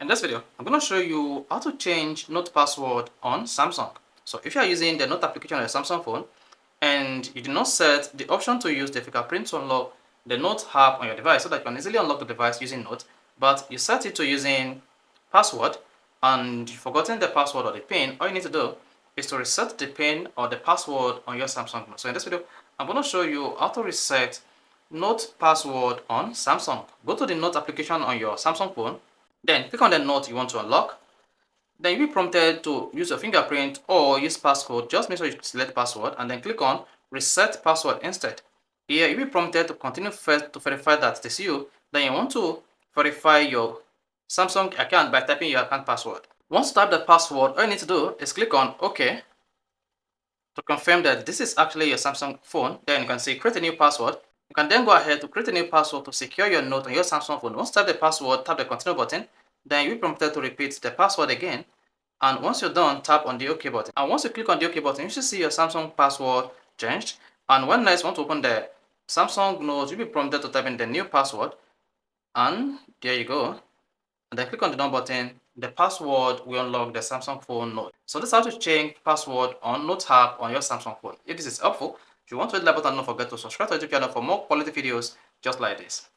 In this video, I'm going to show you how to change Note password on Samsung. So if you are using the Note application on your Samsung phone and you do not set the option to use the fingerprint to unlock the Note app on your device so that you can easily unlock the device using Note, but you set it to using password and you've forgotten the password or the PIN, all you need to do is to reset the PIN or the password on your Samsung phone. So in this video, I'm going to show you how to reset Note password on Samsung. Go to the Note application on your Samsung phone. Then click on the note you want to unlock. Then you'll be prompted to use your fingerprint or use passcode. Just make sure you select password and then click on reset password instead. Here you'll be prompted to continue first to verify that it is you. Then you want to verify your Samsung account by typing your account password. Once you type the password, all you need to do is click on OK to confirm that this is actually your Samsung phone. Then you can say create a new password. You can then go ahead to create a new password to secure your note on your Samsung phone. Once you type the password, tap the continue button. Then you'll be prompted to repeat the password again. And once you're done, tap on the OK button. And once you click on the OK button, you should see your Samsung password changed. And when next you want to open the Samsung Note, you'll be prompted to type in the new password. And there you go. And then click on the done button. The password will unlock the Samsung phone Note. So this is how to change password on Note app on your Samsung phone. If this is helpful, if you want to hit the like button, don't forget to subscribe to the channel for more quality videos just like this.